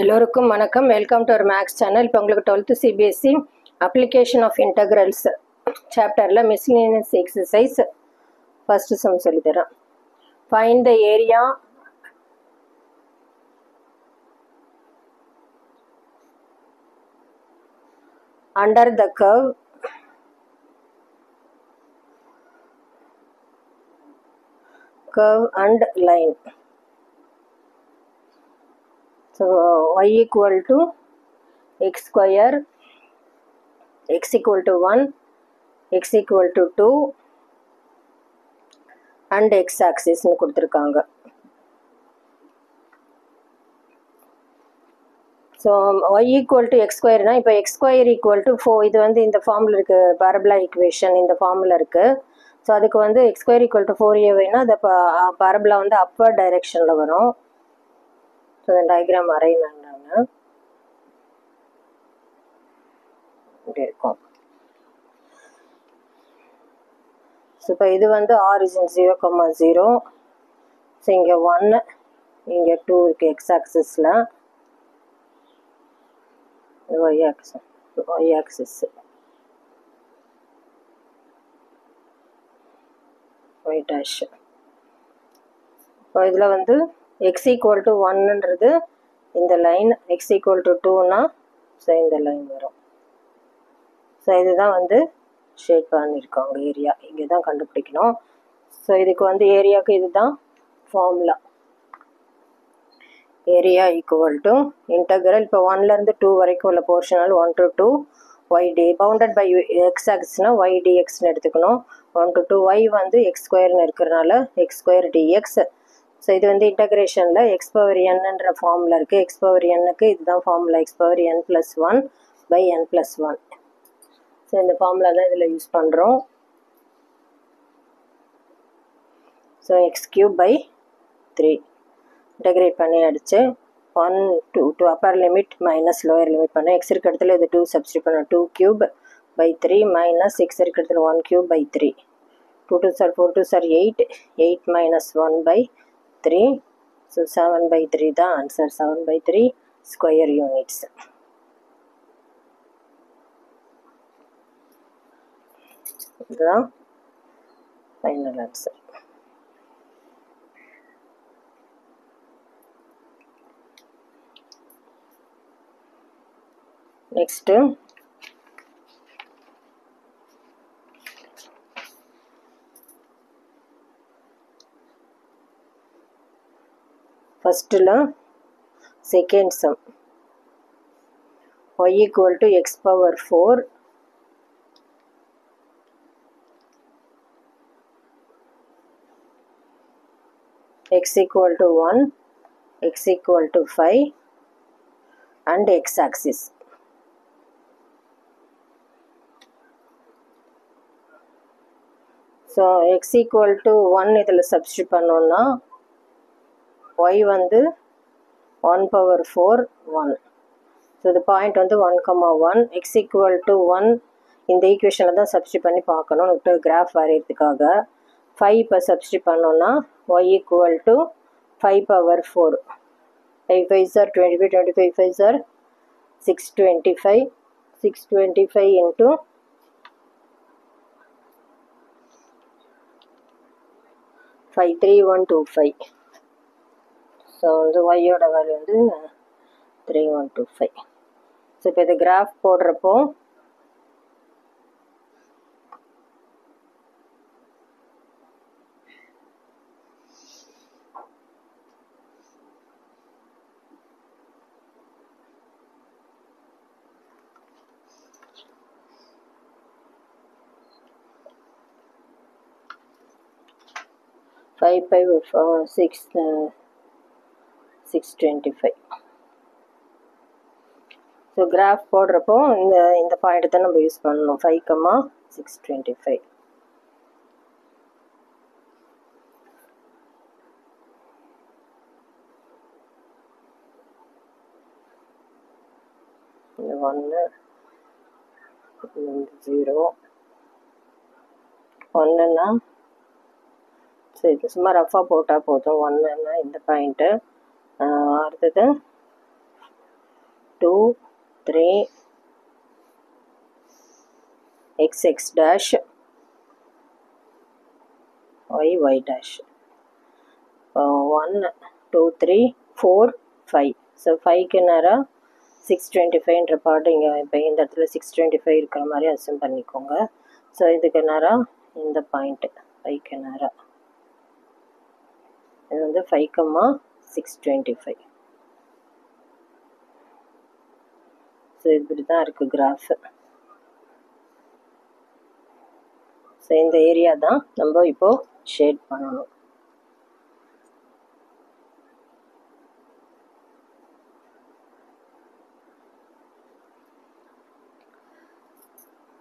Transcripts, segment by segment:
எல்லோருக்கும் வணக்கம். Welcome to our maths channel. இப்போ உங்களுக்கு 12th CBSE application of integrals சாப்டரில் மிஸ்லினியஸ் எக்ஸசைஸ் ஃபர்ஸ்ட் சம் சொல்லித்தரேன். Find the area under the curve and line. So y equal to x square, x equal to 1, x equal to 2 and x axis னு கொடுத்துருக்காங்க. So y equal to x square இப்போ x square equal to 4 இது வந்து இந்த ஃபார்மில் இருக்குது. Parabola equation இந்த ஃபார்மில் இருக்குது. ஸோ அதுக்கு வந்து x square equal to 4a வேணால் அந்த பாரபோலா வந்து அப்பர் டைரெக்ஷனில் வரும். ஸோ இந்த டயக்ராம் வரையினாங்க இப்படி இருக்கும். ஸோ இப்போ இது வந்து ஆரிஜின் 0,0. ஸோ இங்கே 1 இங்கே 2 இருக்குது X ஆக்சிஸில். y axis y dash. இப்போ இதில் வந்து x equal to 1ன்றது இந்த லைன், x equal to 2னா ஸோ இந்த லைன் வரும். ஸோ இதுதான் வந்து ஷேட் பண்ணியிருக்காங்க ஏரியா. இங்கே தான் கண்டுபிடிக்கணும். ஸோ இதுக்கு வந்து ஏரியாவுக்கு இதுதான் formula. Area equal to integral இப்போ 1லேருந்து 2 வரைக்கும் உள்ள போர்ஷனால் 1 to 2 yd bounded by x ஆக்சிஸ்னால் y dxன்னு எடுத்துக்கணும். 1 to 2 y வந்து எக்ஸ் ஸ்கொயர்னு இருக்கிறனால எக்ஸ் ஸ்கொயர் dx. ஸோ இது வந்து இன்டகிரேஷனில் எக்ஸ் பவர் என்ன்ற ஃபார்முலா இருக்குது. எக்ஸ் பவர் எண்ணுக்கு இதுதான் formula, x power n+1 by n+1. So இந்த ஃபார்முலா தான் இதில் யூஸ் பண்ணுறோம். ஸோ x³/3 இன்டகிரேட் பண்ணி அடிச்சு 1 to Appar limit minus lower limit பண்ண எக்ஸ் இருக்க இடத்துல இது 2 சப்ஸ்டியூட் பண்ண 2³/3 மைனஸ் எக்ஸ் இருக்க இடத்துல 1³/3. 2 2 சார் 4 2 சார் 8 8 மைனஸ் 1/3. ஸோ 7/3 தான் ஆன்சர். 7/3 square units. இதுதான் ஃபைனல் ஆன்சர். நெக்ஸ்ட்டு ஃபஸ்ட்டில் second sum y equal to x⁴ x equal to 1, x equal to 5 and x axis. So x equal to 1 இதில் substitute பண்ணோன்னா y வந்து 1/4 1. So இது point வந்து 1,1. x equal to 1 இந்த ஈக்குவேஷனில் தான் சப்ஸ்டியூட் பண்ணி பார்க்கணும் கிராஃப் வரைகிறதுக்காக. 5 இப்போ சப்ஸ்டியூட் பண்ணோன்னா y equal to 5/4. 5 5 are 25, 25 5 are 625. 625 into 53125. So வந்து ஒய்யோட வேல்யூ வந்து 3125. ஸோ இப்போ இது கிராஃப் போடுறப்போ five 625. ஸோ கிராஃப் போடுறப்போ இந்த பாயிண்ட் தான் நம்ம யூஸ் பண்ணணும். 5,625. இந்த 1 0 1ன்னா ஸோ இது சும்மா ரஃபாக போட்டால் போதும். 1ன்னா இந்த பாயிண்ட்டு. அடுத்தது 2 3 x dash y dash 1 2 3 4 5. So 5க்கு நேராக 625ன்ற பாட்டு இங்கே இப்போ இந்த இடத்துல 625 இருக்கிற மாதிரி அசம் பண்ணிக்கோங்க. ஸோ இதுக்கு நேராக இந்த பாயிண்ட்டு 5க்கு நேராக இது வந்து 5,625. ஸோ இப்படி தான் இருக்குது கிராஃபு. ஸோ இந்த ஏரியா தான் நம்ம இப்போது ஷேட் பண்ணணும்.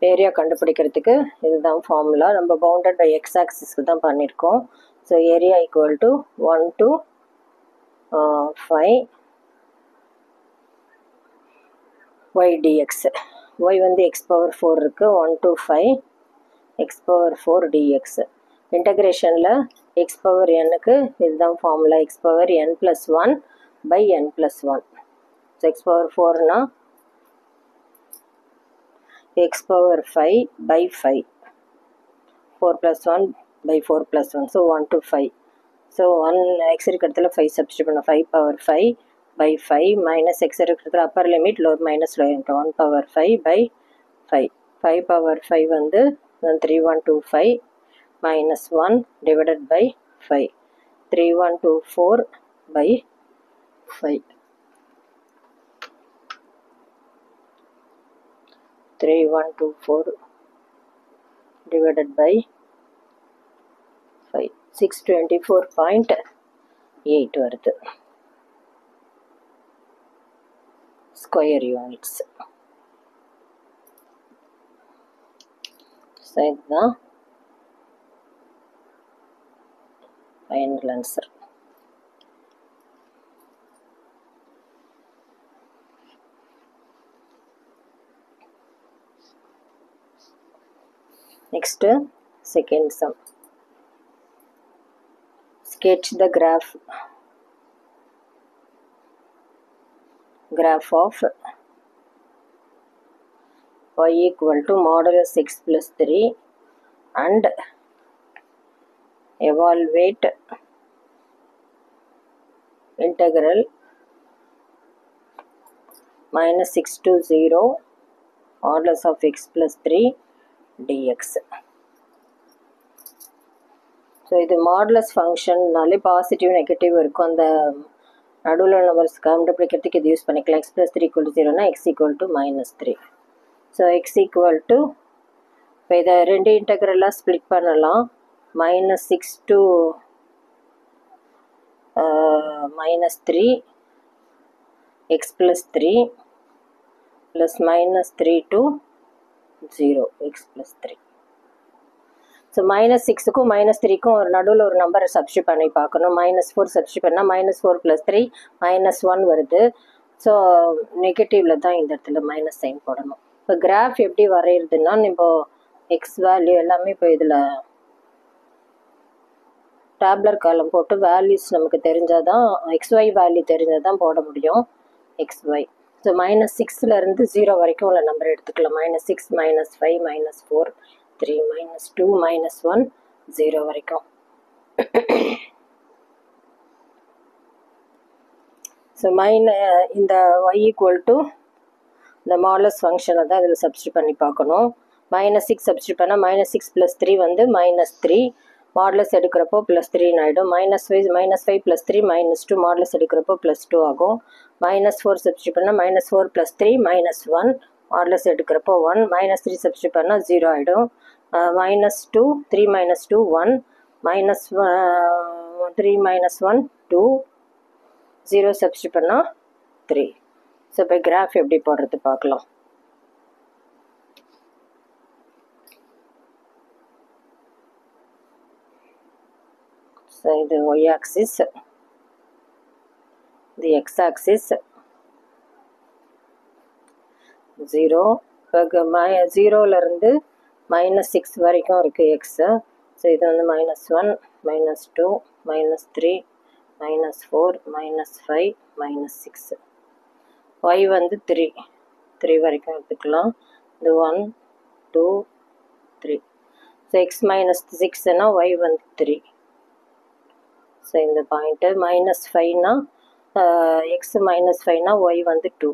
ஏரியா கண்டுபிடிக்கிறதுக்கு இதுதான் ஃபார்முலா. நம்ம பவுண்டட் பை எக்ஸ் ஆக்சிஸ்க்கு தான் பண்ணியிருக்கோம். So area equal to 1 to 5 y dx. y வந்து x பவர் 4 இருக்குது. 1 to 5 x பவர் 4 dx. இன்டகிரேஷனில் x பவர் nக்கு இதுதான் formula. x power n plus 1 by n plus 1. So x power 4னா x power 5 by 5. 4 plus 1 by 4 plus 1. So 1 to 5. So 1 x இருக்கிறதுல 5 substitute பண்ண 5 power 5 by 5 minus x இருக்கிறதுல upper limit lower minus lower into 1 power 5 by 5. 5 power 5 வந்து 3125 minus 1 divided by 5. 3124 by 5. 3124 divided by 5. 624.8 வருது square units. So இதுதான் final answer. Next, second sum. Sketch the graph of y equal to modulus x plus 3 and evaluate integral minus 6 to 0 modulus of x plus 3 dx. So இது modulus ஃபங்க்ஷன்னாலே positive negative இருக்கும். அந்த நடுவில் numbers கண்டுபிடிக்கிறதுக்கு இது use பண்ணிக்கலாம். x plus 3 equal to 0னா x equal to minus 3. So x equal to இப்போ இதை ரெண்டு இன்டெக்ரலாக ஸ்ப்ளிட் பண்ணலாம். minus 6 to minus 3 x plus 3 plus minus 3 to 0 x plus 3. So minus 6க்கும் மைனஸ் 3க்கும் ஒரு நடுவில் ஒரு நம்பரை சப்ஸ்டியூட் பண்ணி பார்க்கணும். -4 சப்ஸ்டியூட் பண்ணால் -4 + 3 -1 வருது. ஸோ நெகட்டிவில் தான் இந்த இடத்துல மைனஸ் சைன் போடணும். இப்போ கிராஃப் எப்படி வரைகிறதுனா இப்போ எக்ஸ் வேல்யூ எல்லாமே இப்போ இதில் டேப்லர் காலம் போட்டு வேல்யூஸ் நமக்கு தெரிஞ்சால் தான் XY வேல்யூ தெரிஞ்சால் தான் போட முடியும். XY ஸோ -6லேருந்து 0 வரைக்கும் உள்ள நம்பர் எடுத்துக்கலாம். -6 -5 -4 3 -2 -1 0 வரைக்கும். ஸோ இந்த y ஈக்குவல் டு இந்த மாடுலஸ் ஃபங்க்ஷனை தான் இதில் சப்ஸ்டியூட் பண்ணி பார்க்கணும். -6 சப்ஸ்டியூட் பண்ணால் -6 + 3 வந்து -3. மாடுலஸ் எடுக்கிறப்போ +3 ஆகிடும். -5 + 3 -2 மாடுலஸ் எடுக்கிறப்போ +2 ஆகும். -4 சப்ஸ்டியூட் பண்ணால் -4 + 3 -1 மாடுலஸ் எடுக்கிறப்போ 1. -3 சப்ஸ்டியூட் பண்ணால் 0 ஆகிடும். -2 3 - 2 1 -3 - 1 2 0 சப்ஸ்டியூட் பண்ணால் 3. ஸோ இப்போ கிராஃப் எப்படி போடுறது பார்க்கலாம். ஸோ இது y ஆக்சிஸ், இது x ஆக்சிஸ் 0. இப்போ 0லேருந்து -6 வரைக்கும் இருக்குது எக்ஸு. ஸோ இது வந்து -1 -2 -3 -4 -5 -6. y வந்து 3 வரைக்கும் எடுத்துக்கலாம். இது 1 2 3. ஸோ எக்ஸ் மைனஸ் 6னா y வந்து 3. ஸோ இந்த பாயிண்ட்டு மைனஸ் 5னா எக்ஸ் மைனஸ் 5னா y வந்து 2.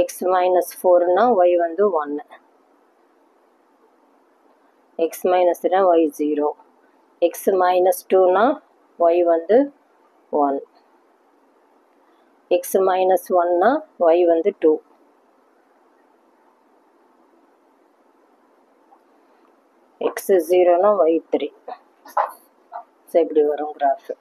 எக்ஸ் மைனஸ் 4னா y வந்து 1. எக்ஸ் மைனஸ் 3னா y 0. எக்ஸ் மைனஸ் 2னா y வந்து 1. எக்ஸ் மைனஸ் 1னா y வந்து 2. X 0னா y 3. ஸோ இப்படி வரும் கிராஃபு.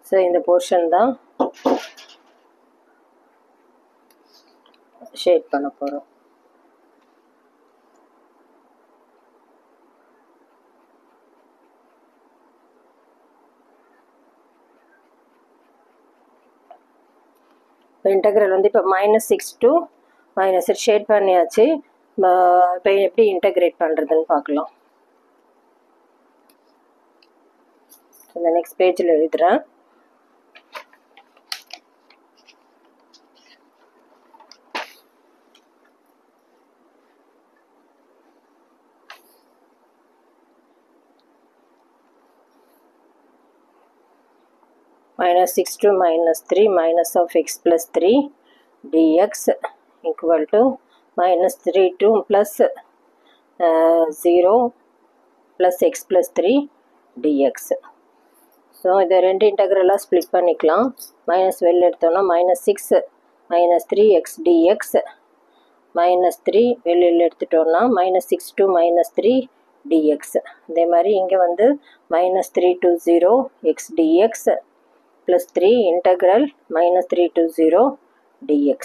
ஸோ இந்த போர்ஷன் தான் ஷேட் பண்ண போகிறோம். இப்போ இன்டெக்ரல் வந்து இப்போ -6 to -6 ஷேட் பண்ணியாச்சு. இப்போ எப்படி இன்டெகிரேட் பண்ணுறதுன்னு பார்க்கலாம். இந்த நெக்ஸ்ட் பேஜில் எழுதுகிறேன். -6 to -3 minus of x plus 3 dx equal to -3 to plus 0 plus x plus 3 dx. So இதை ரெண்டு இன்டெக்ரலாக ஸ்ப்ளிட் பண்ணிக்கலாம். மைனஸ் வெளில எடுத்தோம்னா -6 -3 x dx, -3 வெளியில் எடுத்துட்டோம்னா -6 to -3 dx. அதே மாதிரி இங்கே வந்து -3 to 0 x dx plus 3 integral -3 to 0 dx.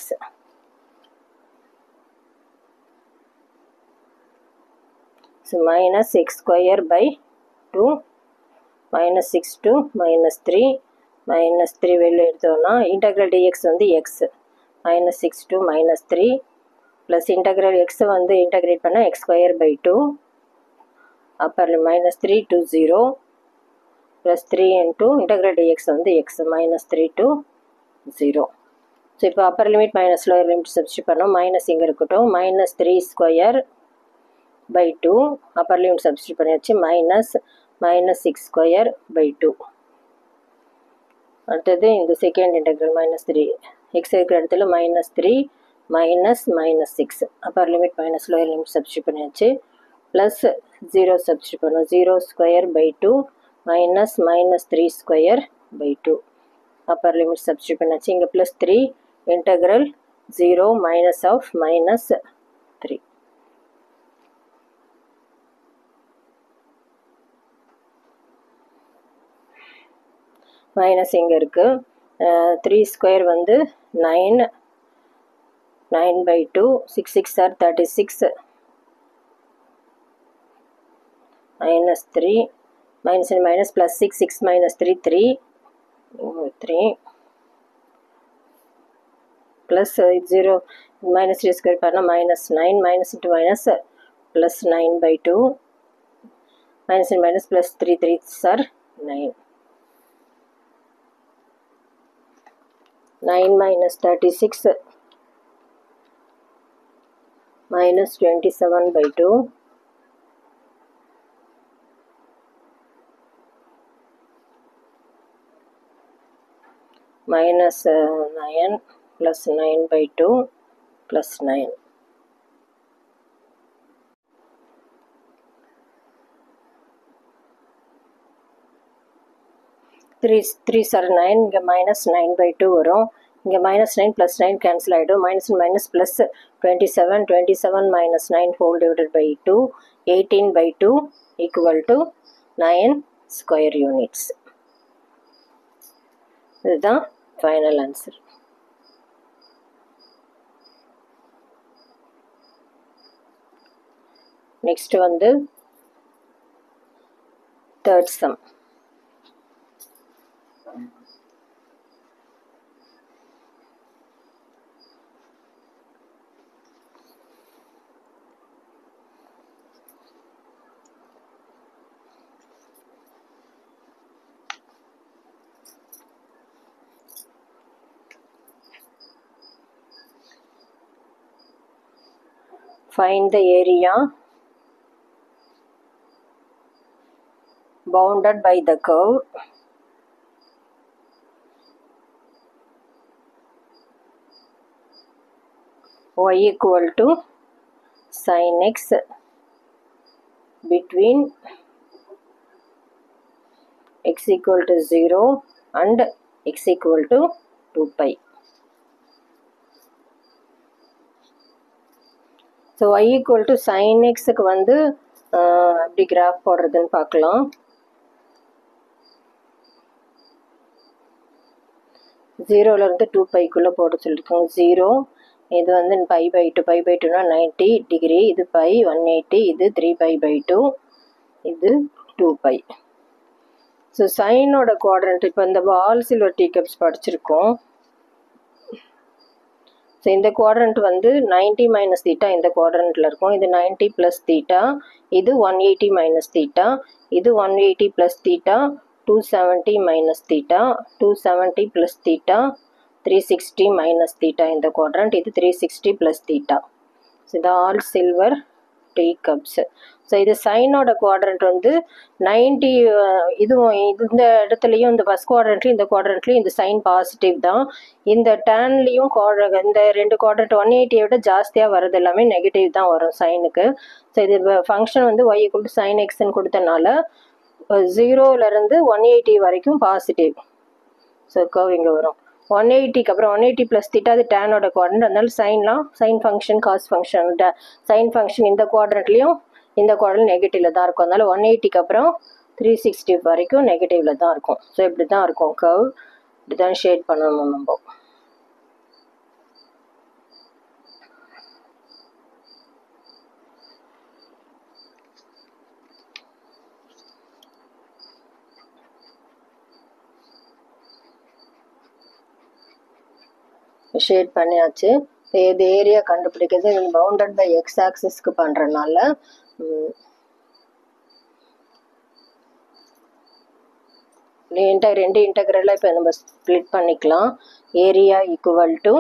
So minus x square by 2 -6 to -3 -3 வெளில எடுத்தோம்னா integral dx வந்து x -6 to -3 plus integral x வந்து integrate பண்ண x square by 2 upper -3 to 0 plus 3 into integral dx வந்து x -3 to 0. ஸோ இப்போ upper limit minus lower limit substitute பண்ணோம். Minus இங்கே இருக்கட்டும். -3 square by 2 upper limit substitute பண்ணியாச்சு. -6 square by 2. அடுத்தது இந்த செகண்ட் இன்டெக்ரல் -3 எக்ஸ் இருக்கிற இடத்துல -3 -6 upper limit minus lower limit substitute பண்ணியாச்சு. ப்ளஸ் 0 சப்ஸ்டியூட் பண்ணோம். 0 square by 2 -3 square by 2 upper limit substitute பண்ணாச்சு. இங்கே plus 3 integral 0 minus of -3. Minus இங்கே இருக்குது. 3 ஸ்கொயர் வந்து 9 by 2 6 6 are 36 -3 minus and minus plus 6 6 minus 3 3 plus 0 minus 3 square பண்ணா -9 minus into minus plus 9 by 2 minus and minus plus 3 3 are 9 9 minus 36 minus 27 by 2 minus 9 plus 9 by 2 plus 9. Three are 9. இங்கே -9 by 2 வரும். இங்கே -9 plus 9 cancel ஆகிடும். minus plus 27 27 minus 9 whole divided by 2 18 by 2 equal to 9 square units. இதுதான் final answer. Next வந்து third sum. Find the area bounded by the curve y equal to sin x between x equal to 0 and x equal to 2 pi. So y equal to sin x க்கு வந்து எப்படி graph போடுறதுன்னு பார்க்கலாம். 0ல இருந்து 2 பைக்குள்ளே போட சொல்லியிருக்கோம். 0 இது வந்து பை பை 2னா 90 டிகிரி, இது பை 180, இது 3π/2, இது 2 பை. ஸோ சைனோட குவாட்ரண்ட் இப்போ இந்த ஆல் சில்வர் டீ கப்ஸ் படிச்சிருக்கோம். ஸோ இந்த குவாட்ரண்ட் வந்து 90 மைனஸ் தீட்டா இந்த குவாட்ரண்ட்டில் இருக்கும். இது 90 ப்ளஸ் தீட்டா, இது 180 மைனஸ் தீட்டா, இது 180 plus theta, 270 minus theta, 270 plus theta, 360 minus theta இந்த குவாட்ரண்ட், இது 360 ப்ளஸ் தீட்டா. ஸோ இது all silver tea cups. So இது சைனோட குவாட்ரண்ட் வந்து 90, இதுவும் இந்த இடத்துலையும் இந்த ஃபஸ்ட் குவாட்ரண்ட்லையும் இந்த குவாட்ரண்ட்லையும் இந்த சைன் பாசிட்டிவ் தான். இந்த டேன்லேயும் இந்த ரெண்டு குவாட்ரண்ட் 180 விட ஜாஸ்தியாக வர்றது எல்லாமே நெகட்டிவ் தான் வரும் சைனுக்கு. ஸோ இது ஃபங்க்ஷன் வந்து y = sin xன்னு கொடுத்தனால 0லேருந்து 180 வரைக்கும் பாசிட்டிவ். ஸோ கர்வ் இங்கே வரும். 180க்கு அப்புறம் 180 ப்ளஸ் தீட்டா அது டேனோட குவாட்ரண்ட், அதனால sine function cos function sine function இந்த குவாட்ரண்ட்லேயும் இந்த குவாட்ரண்ட் நெகட்டிவ்ல தான் இருக்கும். அதனால 180க்கு அப்புறம் 360 வரைக்கும் நெகட்டிவ்ல தான் இருக்கும். ஸோ இப்படி தான் இருக்கும் கர்வ். இப்படி தான் ஷேட் பண்ணணும் நம்ம. ஷேட் பண்ணியாச்சு. இது ஏரியா கண்டுபிடிக்கிறது இது பவுண்டட் பை எக்ஸ் ஆக்சிஸ்க்கு பண்ணுறதுனால ரெண்டு இன்டெக்ரலாக இப்போ நம்ம ஸ்ப்ளிட் பண்ணிக்கலாம். ஏரியா ஈக்குவல் டு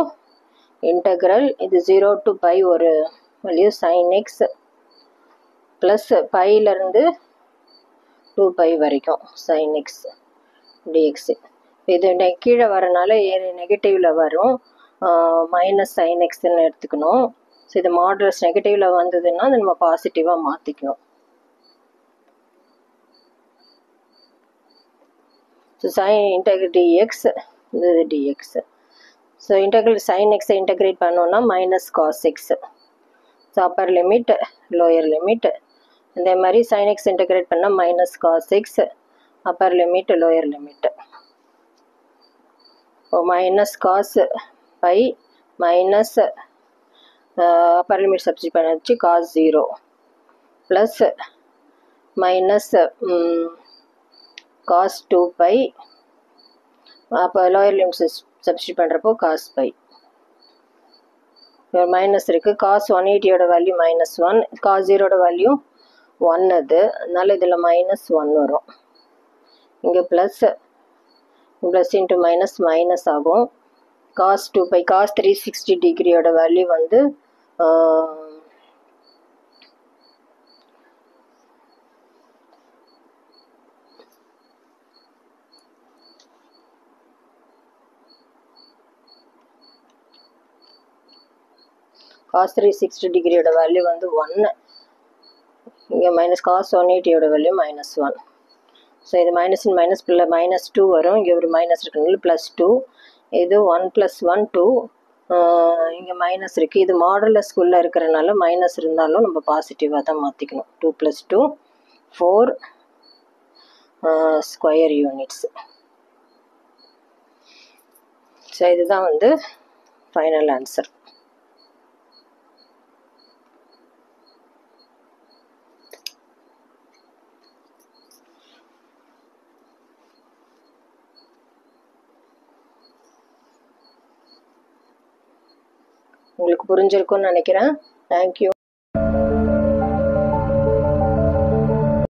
இன்டெக்ரல் இது 0 to π ஒரு வேல்யூ sin x ப்ளஸ் பையிலேருந்து 2 π வரைக்கும் sin x dx. இது கீழே வரனால நெகட்டிவில் வரும், மைனஸ் sin xன்னு எடுத்துக்கணும். ஸோ இது மாடல்ஸ் நெகட்டிவில் வந்ததுன்னா அது நம்ம பாசிட்டிவாக மாற்றிக்கணும். ஸோ sin integral dx, இது dx. So integral sin x integrate பண்ணோன்னா minus cos x. So upper limit lower limit. இதே மாதிரி sin x இன்டெகிரேட் பண்ணால் minus cos x, upper limit lower limit. Minus cos pi minus upper limit substitute பண்ணி cos 0 plus minus cos 2 pi, அப்போ lower limit substitute பண்ணுறப்போ cos pi. Minus இருக்குது. Cos 180யோட value -1, cos 0யோட value 1 அது, அதனால இதில் -1 வரும். இங்கே ப்ளஸ் இன்ட்டு மைனஸ் மைனஸ் ஆகும். காஸ் 2 பை, காஸ் 360 டிகிரியோட வேல்யூ வந்து காஸ் 360 டிகிரியோட வேல்யூ வந்து 1. இங்கே மைனஸ் காஸ் 180யோட வேல்யூ -1. ஸோ இது மைனஸ் -2 வரும். இங்கே ஒரு மைனஸ் இருக்குனால +2. இது 1 + 1 2. இங்கே மைனஸ் இருக்குது. இது மாடுலஸ்குள்ளே இருக்கிறனால மைனஸ் இருந்தாலும் நம்ம பாசிட்டிவாக தான் மாற்றிக்கணும். 2 + 2 4 ஸ்கொயர் யூனிட்ஸ். ஸோ இதுதான் வந்து ஃபைனல் ஆன்சர். உங்களுக்கு புரிஞ்சிருக்கும்னு நினைக்கிறேன். தேங்க்யூ.